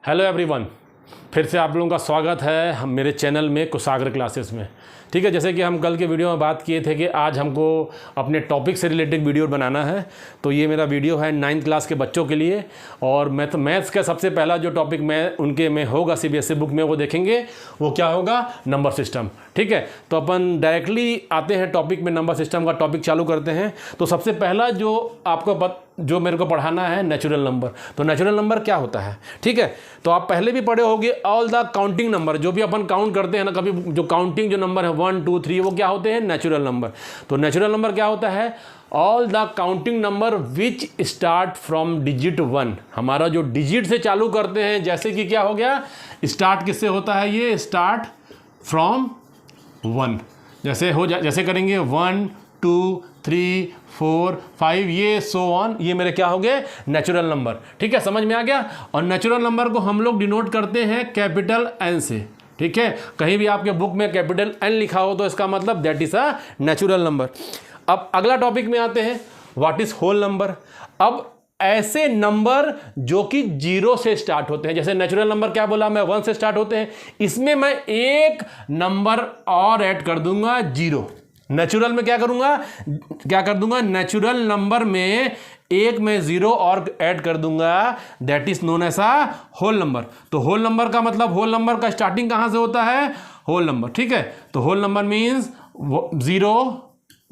Hello everyone, फिर से आप लोगों का स्वागत है हम मेरे चैनल में कुशाग्र क्लासेस में। ठीक है, जैसे कि हम कल के वीडियो में बात किए थे कि आज हमको अपने टॉपिक से रिलेटेड वीडियो बनाना है। तो ये मेरा वीडियो है 9th क्लास के बच्चों के लिए और मैथ्स का सबसे पहला जो टॉपिक उनके में होगा CBSE बुक में वो देखेंगे, वो क्या होगा, नंबर सिस्टम। ठीक है, तो अपन डायरेक्टली आते हैं टॉपिक में, नंबर सिस्टम का टॉपिक चालू करते हैं। तो सबसे पहला जो मेरे को पढ़ाना है नेचुरल नंबर। तो नेचुरल नंबर क्या होता है, ठीक है, तो आप पहले भी पढ़े होंगे ऑल द काउंटिंग नंबर, जो भी अपन काउंट करते हैं ना, कभी जो काउंटिंग जो नंबर है 1 2 3 वो क्या होते हैं, नेचुरल नंबर। तो नेचुरल नंबर क्या होता है, all the counting number which start from digit 1। हमारा जो डिजिट से चालू करते हैं, जैसे कि क्या हो गया, स्टार्ट किससे होता है, ये स्टार्ट फ्रॉम 1। जैसे करेंगे 1 2 3 4 5 ये सो ऑन, ये मेरे क्या हो गए, नेचुरल नंबर। ठीक है, समझ में आ गया। और नेचुरल नंबर को हम लोग डिनोट करते हैं कैपिटल N से। ठीक है, कहीं भी आपके बुक में कैपिटल N लिखा हो तो इसका मतलब that is a natural number. अब अगला टॉपिक में आते हैं, व्हाट इज होल नंबर। अब ऐसे नंबर जो कि 0 से स्टार्ट होते हैं, जैसे नेचुरल नंबर क्या बोला मैं, 1 से स्टार्ट होते हैं, इसमें मैं एक नंबर और ऐड कर दूंगा, 0। नेचुरल में क्या कर दूंगा, नेचुरल नंबर में एक में 0 और ऐड कर दूंगा, that is known as a whole number. तो होल नंबर का मतलब, होल नंबर का स्टार्टिंग कहां से होता है, होल नंबर। ठीक है, तो whole number means 0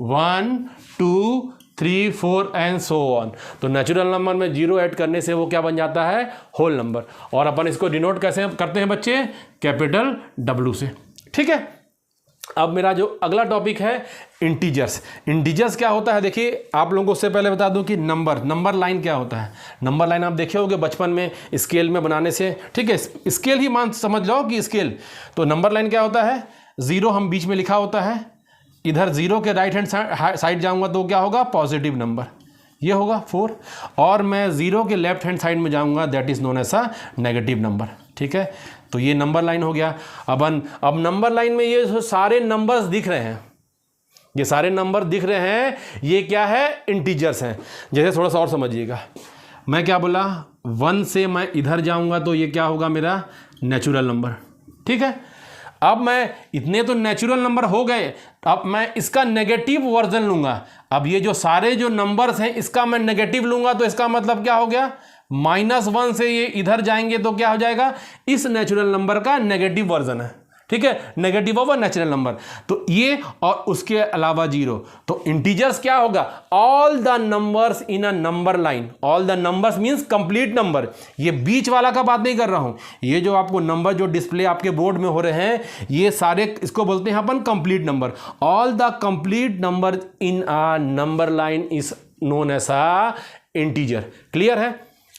1 2 3 4 and so on. तो नेचुरल नंबर में 0 ऐड करने से वो क्या बन जाता है, होल नंबर। और अपन इसको डिनोट कैसे करते हैं बच्चे, कैपिटल W से। ठीक है, अब मेरा जो अगला टॉपिक है इंटीजर्स। इंटीजर्स क्या होता है, देखिए आप लोगों को उससे पहले बता दूं कि नंबर लाइन क्या होता है। नंबर लाइन आप देखे होंगे बचपन में स्केल में बनाने से। ठीक है, स्केल ही समझ लो कि स्केल। तो नंबर लाइन क्या होता है, 0 हम बीच में लिखा होता है, इधर 0 के राइट हैंड साइड जाऊंगा तो क्या होगा, पॉजिटिव नंबर, ये होगा 4। और मैं 0 के लेफ्ट हैंड साइड में जाऊंगा, that is known as a negative number. ठीक है, तो ये नंबर लाइन हो गया। अब नंबर लाइन में ये जो सारे नंबर्स दिख रहे हैं, ये सारे नंबर दिख रहे हैं, ये क्या है, इंटीजर्स हैं। जैसे थोड़ा सा और समझिएगा, मैं क्या बोला, 1 से मैं इधर जाऊंगा तो ये क्या होगा, मेरा नेचुरल नंबर। ठीक है, अब मैं इतने तो नेचुरल नंबर हो गए, अब मैं इसका नेगेटिव वर्जन लूंगा। अब ये जो सारे जो नंबर्स हैं इसका मैं नेगेटिव लूंगा, तो इसका मतलब क्या हो गया, -1 से ये इधर जाएंगे तो क्या हो जाएगा, इस नेचुरल नंबर का नेगेटिव वर्जन है। ठीक है, negative of a natural number. तो ये और उसके अलावा 0। तो इंटीजर्स क्या होगा, all the numbers in a number line. All the numbers means complete number. ये बीच वाला का बात नहीं कर रहा हूं, ये जो आपको नंबर जो डिस्प्ले आपके बोर्ड में हो रहे हैं, ये सारे इसको बोलते हैं अपन complete number. All the complete number in a number line is known as a integer. Clear है।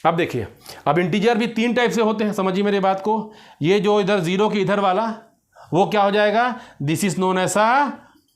अब देखिए, अब इंटीजर भी 3 टाइप से होते हैं, समझिए मेरी बात को। ये जो इधर 0 के इधर वाला, वो क्या हो जाएगा, this is known as a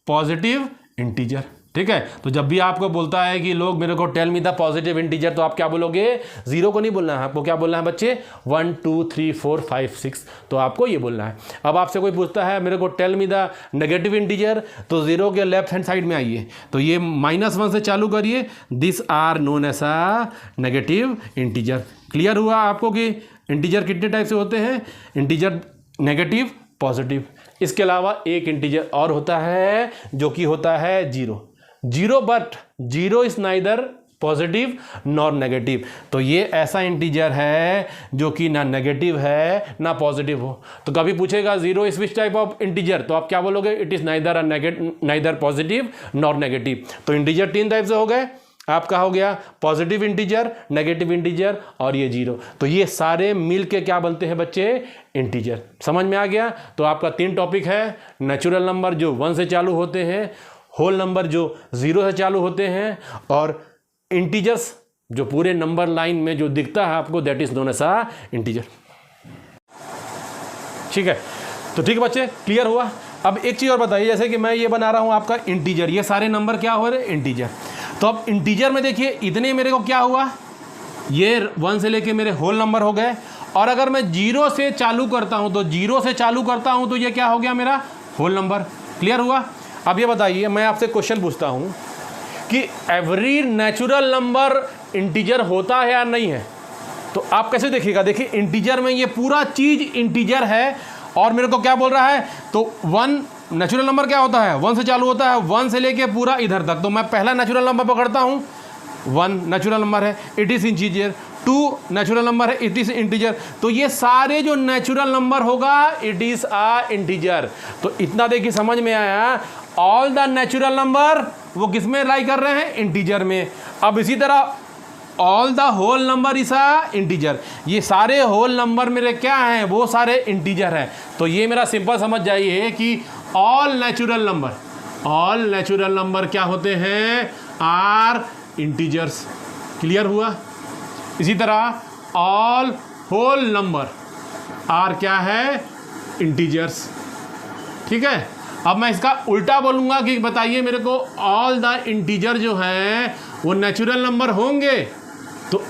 positive integer. ठीक है, तो जब भी आपको बोलता है कि लोग मेरे को tell me the positive integer, तो आप क्या बोलोगे, 0 को नहीं बोलना है आपको, क्या बोलना है बच्चे, 1 2 3 4 5 6, तो आपको ये बोलना है। अब आपसे कोई पूछता है मेरे को tell me the negative integer, तो 0 के लेफ्ट हैंड साइड में आइए, तो ये -1 से चालू करिए, this are known as a negative integer. Clear हुआ आपको कि इंटीजर कितने टाइप से होते हैं, इंटीजर नेगेटिव, पॉजिटिव। इसके अलावा एक इंटीजर और होता है जो कि होता है 0, but 0 is neither positive nor negative. तो ये ऐसा इंटीजर है जो कि ना नेगेटिव है ना पॉजिटिव हो। तो कभी पूछेगा 0 is which type of integer, तो आप क्या बोलोगे, it is neither positive nor negative. तो इंटीजर 3 टाइप से हो गए, आपका हो गया पॉजिटिव इंटीजर, नेगेटिव इंटीजर और ये 0। तो ये सारे मिल के क्या बनते हैं बच्चे, इंटीजर। समझ में आ गया। तो आपका 3 टॉपिक है, नेचुरल नंबर जो 1 से चालू होते हैं, होल नंबर जो 0 से चालू होते हैं, और इंटीजर्स जो पूरे नंबर लाइन में जो दिखता है आपको, that is known as a integer. ठीक है, तो ठीक है बच्चे, क्लियर हुआ। अब एक चीज़ और बताइए, जैसे कि मैं ये बना रहा हूँ आपका इंटीजर, ये सारे नंबर क्या हो रहे हैं, इंटीजर। तो अब इंटीजर में देखिए, इतने मेरे को क्या हुआ, ये 1 से लेके मेरे होल नंबर हो गए। और अगर मैं 0 से चालू करता हूं, तो 0 से चालू करता हूं तो ये क्या हो गया, मेरा होल नंबर। क्लियर हुआ। अब ये बताइए, मैं आपसे क्वेश्चन पूछता हूं कि एवरी नेचुरल नंबर इंटीजर होता है या नहीं है, तो आप कैसे देखिएगा, देखिए इंटीजर में ये पूरा चीज़ इंटीजर है और मेरे को क्या बोल रहा है, तो 1 नेचुरल नंबर क्या होता है, 1 से चालू होता है, 1 से लेके पूरा इधर तक। तो मैं पहला नेचुरल नंबर पकड़ता हूँ, 1 नेचुरल नंबर है, it is integer. 2 natural number है, इट इज़ इंटीजर। तो ये सारे जो नेचुरल नंबर होगा इट इज़ अ इंटीजर। तो इतना देखिए समझ में आया, ऑल द नेचुरल नंबर वो किस में लाई कर रहे हैं, इंटीजर में। अब इसी तरह all the whole number is a integer, ये सारे होल नंबर मेरे क्या हैं, वो सारे इंटीजर हैं। तो ये मेरा सिंपल समझ जाइए कि ऑल नेचुरल नंबर क्या होते हैं, आर इंटीजर्स। क्लियर हुआ। इसी तरह ऑल होल नंबर आर क्या है, इंटीजर्स। ठीक है। अब मैं इसका उल्टा बोलूँगा कि बताइए मेरे को ऑल द इंटीजर जो है वो नेचुरल नंबर होंगे। तो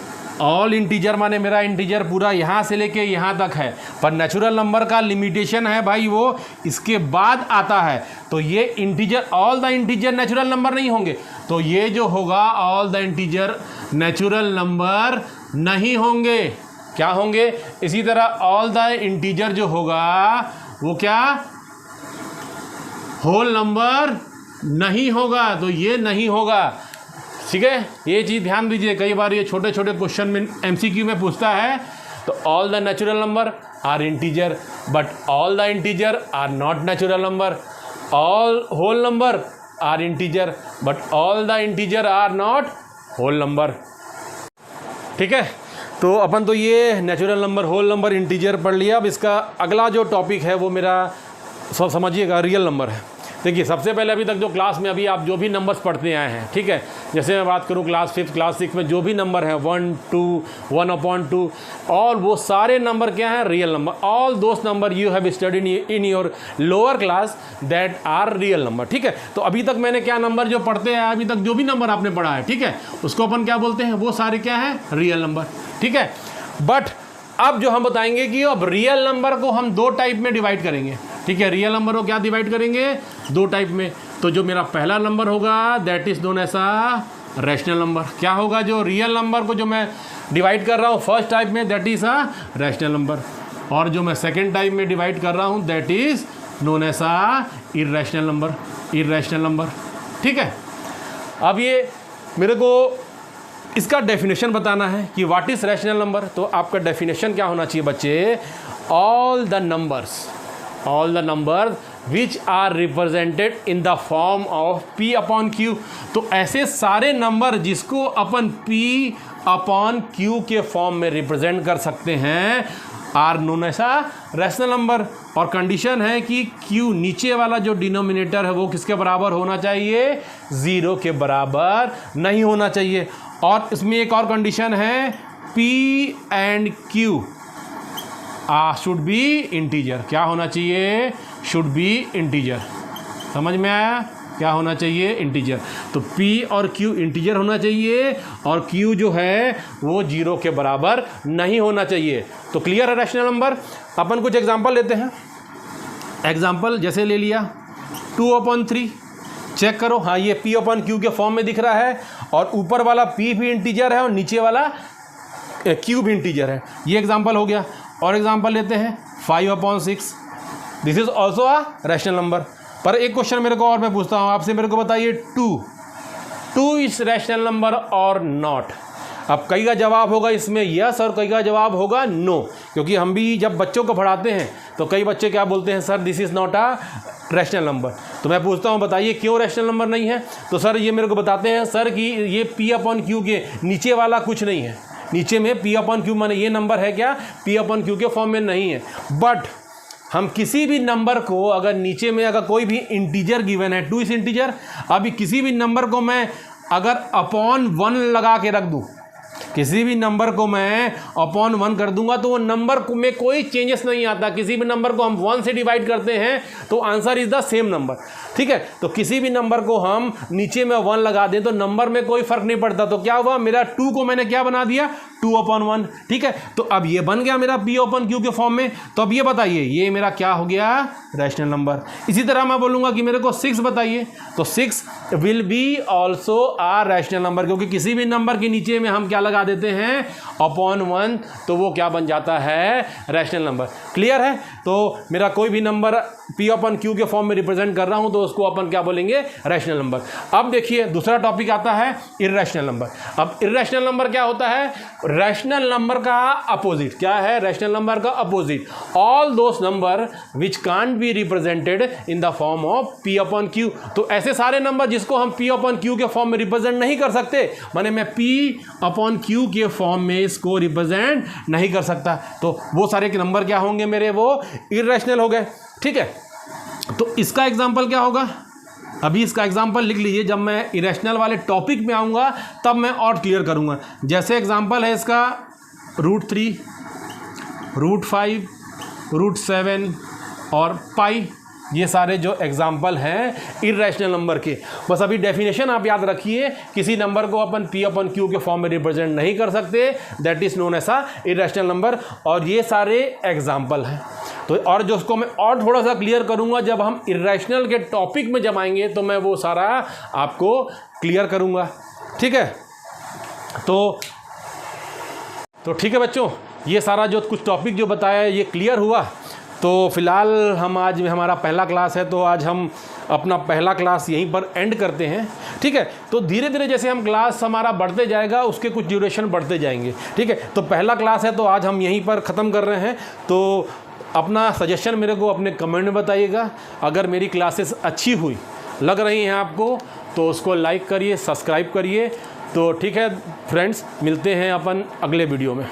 ऑल इंटीजर माने मेरा इंटीजर पूरा यहाँ से लेके यहाँ तक है, पर नेचुरल नंबर का लिमिटेशन है भाई, वो इसके बाद आता है। तो ये integer, all the integer natural number नहीं होंगे, तो ये जो होगा all the integer natural number नहीं होंगे। क्या होंगे, इसी तरह ऑल द इंटीजर जो होगा वो क्या, होल नंबर नहीं होगा। तो ये नहीं होगा। ठीक है, ये चीज़ ध्यान दीजिए, कई बार ये छोटे छोटे क्वेश्चन में एमसीक्यू में पूछता है। तो all the natural number are integer but all the integer are not natural number, all whole number are integer but all the integer are not whole number. ठीक है, तो अपन तो ये natural number, whole number, integer पढ़ लिया। अब इसका अगला जो टॉपिक है वो मेरा सब समझिएगा, रियल नंबर है। देखिए सबसे पहले अभी तक जो क्लास में अभी आप जो भी नंबर्स पढ़ते आए हैं, ठीक है, जैसे मैं बात करूं क्लास 5, क्लास 6 में जो भी नंबर है 1, 2, 1/2, और वो सारे नंबर क्या हैं, रियल नंबर। ऑल दोस्त number you have studied in your lower class that are real number. ठीक है, तो अभी तक मैंने क्या नंबर जो पढ़ते हैं, अभी तक जो भी नंबर आपने पढ़ा है, ठीक है, उसको अपन क्या बोलते हैं, वो सारे क्या हैं, रियल नंबर। ठीक है, बट अब जो हम बताएंगे कि अब रियल नंबर को हम 2 टाइप में डिवाइड करेंगे। ठीक है, रियल नंबर को क्या डिवाइड करेंगे, 2 टाइप में। तो जो मेरा पहला नंबर होगा that is known as a rational number. क्या होगा, जो रियल नंबर को जो मैं डिवाइड कर रहा हूँ फर्स्ट टाइप में, that is a rational number. और जो मैं सेकेंड टाइप में डिवाइड कर रहा हूँ that is known as a irrational number. ठीक है, अब ये मेरे को इसका डेफिनेशन बताना है कि व्हाट इज रैशनल नंबर। तो आपका डेफिनेशन क्या होना चाहिए बच्चे, all the number which are represented in the form of P/Q। तो ऐसे सारे नंबर जिसको अपन P/Q के फॉर्म में रिप्रेजेंट कर सकते हैं are known as a rational number. और कंडीशन है कि Q नीचे वाला जो डिनोमिनेटर है वो किसके बराबर होना चाहिए, 0 के बराबर नहीं होना चाहिए। और इसमें एक और कंडीशन है, P and Q should be integer. क्या होना चाहिए, शुड बी इंटीजर। समझ में आया, क्या होना चाहिए, इंटीजर। तो P और Q इंटीजर होना चाहिए और Q जो है वो 0 के बराबर नहीं होना चाहिए। तो क्लियर है रैशनल नंबर। अपन कुछ एग्जांपल लेते हैं। एग्जांपल जैसे ले लिया 2/3, चेक करो, हाँ ये P/Q के फॉर्म में दिख रहा है और ऊपर वाला P भी इंटीजर है और नीचे वाला Q भी इंटीजर है। ये एग्जांपल हो गया। और एग्जांपल लेते हैं 5/6, this is also a rational number. पर एक क्वेश्चन मेरे को और मैं पूछता हूँ आपसे, मेरे को बताइए 2 इज रैशनल नंबर और नॉट। अब कई का जवाब होगा इसमें यस और कई का जवाब होगा नो, क्योंकि हम भी जब बच्चों को पढ़ाते हैं तो कई बच्चे क्या बोलते हैं, sir this is not a rational number. तो मैं पूछता हूँ बताइए क्यों रैशनल नंबर नहीं है। तो सर ये मेरे को बताते हैं सर कि ये P/Q के नीचे वाला कुछ नहीं है, नीचे में P/Q माने ये नंबर है क्या, P/Q के फॉर्म में नहीं है। बट हम किसी भी नंबर को अगर नीचे में अगर कोई भी इंटीजर गिवन है, 2 इज इंटीजर, अभी किसी भी नंबर को मैं अगर /1 लगा के रख दूँ, किसी भी नंबर को मैं /1 कर दूंगा तो वो नंबर में कोई चेंजेस नहीं आता। किसी भी नंबर को हम 1 से डिवाइड करते हैं तो answer is the same number. ठीक है। तो किसी भी नंबर को हम नीचे में 1 लगा दें तो नंबर में कोई फर्क नहीं पड़ता। तो क्या हुआ, मेरा 2 को मैंने क्या बना दिया, 2/1, ठीक है। तो अब ये बन गया मेरा P/Q के फॉर्म में। तो अब ये बताइए ये मेरा क्या हो गया, रैशनल नंबर। इसी तरह मैं बोलूँगा कि मेरे को 6 बताइए, तो 6 will be also a rational number, क्योंकि किसी भी नंबर के नीचे में हम क्या लगा देते हैं, /1, तो वो क्या बन जाता है, रैशनल नंबर। क्लियर है। तो मेरा कोई भी नंबर P/Q के फॉर्म में रिप्रेजेंट कर रहा हूं तो उसको अपन क्या बोलेंगे, रैशनल नंबर। अब देखिए दूसरा टॉपिक आता है इर्रेशनल नंबर। अब इर्रेशनल नंबर क्या होता है, रैशनल नंबर का अपोजिट। क्या है, रैशनल नंबर का opposite, all those number which can't be represented in the form of P/Q। तो ऐसे सारे नंबर जिसको हम P/Q के फॉर्म में रिप्रेजेंट नहीं कर सकते, माने मैं P/Q के फॉर्म में इसको रिप्रेजेंट नहीं कर सकता, तो वो सारे के नंबर क्या होंगे मेरे, वो इर्रेशनल हो गए, ठीक है। तो इसका एग्जाम्पल क्या होगा, अभी इसका एग्जाम्पल लिख लीजिए, जब मैं इरेशनल वाले टॉपिक में आऊँगा तब मैं और क्लियर करूँगा। जैसे एग्जाम्पल है इसका √3, √5, √7 और पाई, ये सारे जो एग्जाम्पल हैं इर्रेशनल नंबर के। बस अभी डेफिनेशन आप याद रखिए, किसी नंबर को अपन P/Q के फॉर्म में रिप्रेजेंट नहीं कर सकते, that is known as irrational number. और ये सारे एग्जाम्पल हैं। तो और जो उसको मैं और थोड़ा सा क्लियर करूँगा जब हम इर्रेशनल के टॉपिक में जब आएंगे, तो मैं वो सारा आपको क्लियर करूँगा, ठीक है। तो ठीक है बच्चों, ये सारा जो कुछ टॉपिक जो बताया ये क्लियर हुआ। तो फिलहाल हम आज हमारा पहला क्लास है, तो आज हम अपना पहला क्लास यहीं पर एंड करते हैं, ठीक है। तो धीरे धीरे जैसे हम क्लास हमारा बढ़ते जाएगा उसके कुछ ड्यूरेशन बढ़ते जाएंगे, ठीक है। तो पहला क्लास है तो आज हम यहीं पर ख़त्म कर रहे हैं। तो अपना सजेशन मेरे को अपने कमेंट में बताइएगा। अगर मेरी क्लासेस अच्छी हुई लग रही हैं आपको तो उसको लाइक करिए, सब्सक्राइब करिए। तो ठीक है फ्रेंड्स, मिलते हैं अपन अगले वीडियो में।